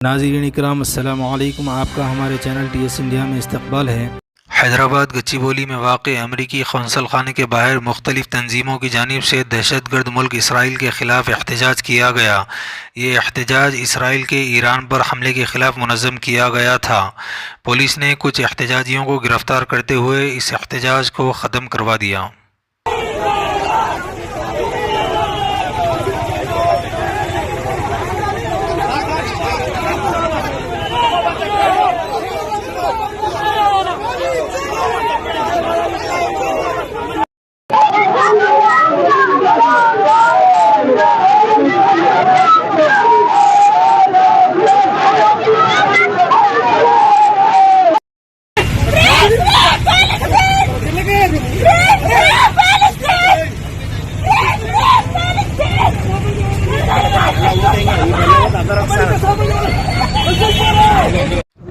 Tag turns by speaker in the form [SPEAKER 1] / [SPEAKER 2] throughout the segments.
[SPEAKER 1] नाज़रीन इकराम अस्सलामु अलैकुम। आपका हमारे चैनल TS इंडिया में इस्तकबाल है। हैदराबाद गच्चीबोली में वाक़ अमरीकी कौंसल खाने के बाहर मुख्तलिफ़ तंजीमों की जानिब से दहशतगर्द मुल्क इसराइल के ख़िलाफ़ एहतजाज किया गया। ये एहतजाज इसराइल के ईरान पर हमले के ख़िलाफ़ मुनज़्ज़म किया गया था। पुलिस ने कुछ एहतजाजियों को गिरफ़्तार करते हुए इस एहतजाज को ख़त्म करवा दिया।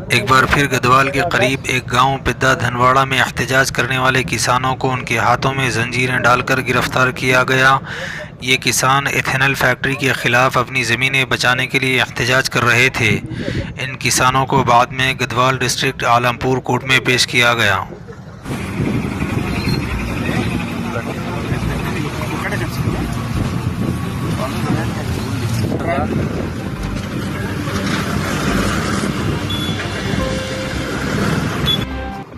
[SPEAKER 1] एक बार फिर गदवाल के करीब एक गांव पिद्दा धनवाड़ा में एहतजाज करने वाले किसानों को उनके हाथों में जंजीरें डालकर गिरफ्तार किया गया। ये किसान इथेनॉल फैक्ट्री के ख़िलाफ़ अपनी ज़मीनें बचाने के लिए एहतजाज कर रहे थे। इन किसानों को बाद में गदवाल डिस्ट्रिक्ट आलमपुर कोर्ट में पेश किया गया।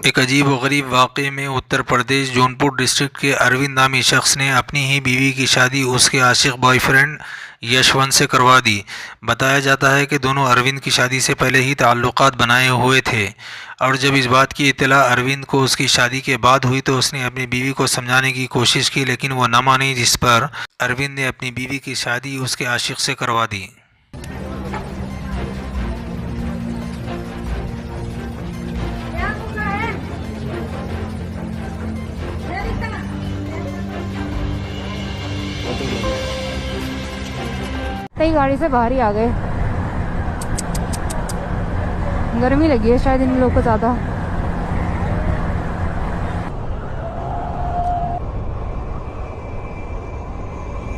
[SPEAKER 1] एक अजीब व गरीब वाक़े में उत्तर प्रदेश जौनपुर डिस्ट्रिक्ट के अरविंद नामी शख्स ने अपनी ही बीवी की शादी उसके आशिक बॉयफ्रेंड यशवंत से करवा दी। बताया जाता है कि दोनों अरविंद की शादी से पहले ही ताल्लुकात बनाए हुए थे और जब इस बात की इत्तला अरविंद को उसकी शादी के बाद हुई तो उसने अपनी बीवी को समझाने की कोशिश की, लेकिन वो न मानी, जिस पर अरविंद ने अपनी बीवी की शादी उसके आशिक से करवा दी।
[SPEAKER 2] कई गाड़ी से बाहर ही आ गए। गर्मी लगी है शायद इन लोगों को ज़्यादा।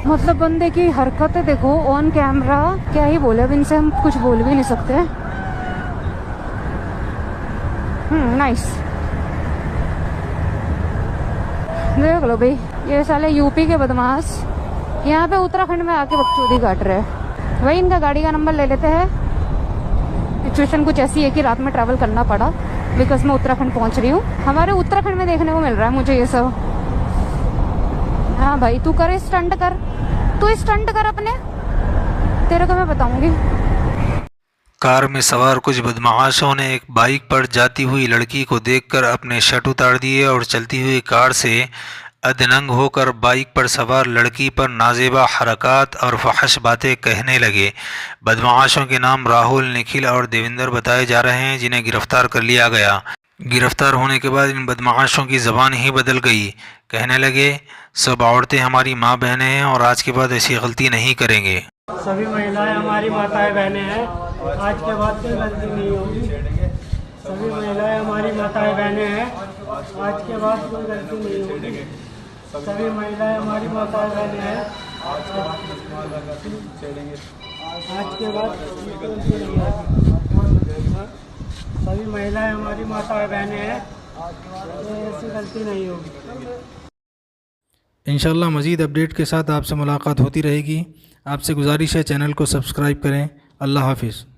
[SPEAKER 2] मतलब बंदे की हरकतें देखो ऑन कैमरा, क्या ही बोले। अब इनसे हम कुछ बोल भी नहीं सकते। नाइस। देख लो भाई, ये साले यूपी के बदमाश यहाँ पे उत्तराखंड में आके बकचोदी काट रहे हैं। वही इनका गाड़ी का नंबर ले लेते हैं। सिचुएशन कुछ ऐसी है कि रात में ट्रैवल करना पड़ा बिकॉज मैं उत्तराखंड पहुँच रही हूँ। हमारे उत्तराखंड में देखने को मिल रहा है मुझे ये सब। हाँ भाई, तू कर स्टंट कर, तू स्टंट कर अपने, तेरे को मैं बताऊंगी।
[SPEAKER 1] कार में सवार कुछ बदमाशों ने एक बाइक पर जाती हुई लड़की को देखकर अपने शर्ट उतार दिए और चलती हुई कार से अदनंग होकर बाइक पर सवार लड़की पर नाजेबा हरकत और फहश बातें कहने लगे। बदमाशों के नाम राहुल, निखिल और देवेंद्र बताए जा रहे हैं, जिन्हें गिरफ्तार कर लिया गया। गिरफ्तार होने के बाद इन बदमाशों की ज़बान ही बदल गई। कहने लगे, सब औरतें हमारी माँ बहनें हैं और आज के बाद ऐसी गलती नहीं करेंगे।
[SPEAKER 3] सभी महिलाएं हमारी माताएं बहनें हैं, आज के बाद कोई गलती नहीं होगी। सभी महिलाएं हमारी माताएं बहनें हैं, आज के बाद कोई गलती नहीं होगी। सभी महिलाएं हमारी माताएं बहनें हैं, आज के बाद सभी महिलाएं हमारी माताएं बहनें हैं, ऐसी गलती नहीं होगी।
[SPEAKER 1] इंशाल्लाह मज़ीद अपडेट के साथ आपसे मुलाकात होती रहेगी। आपसे गुजारिश है चैनल को सब्सक्राइब करें। अल्लाह हाफिज़।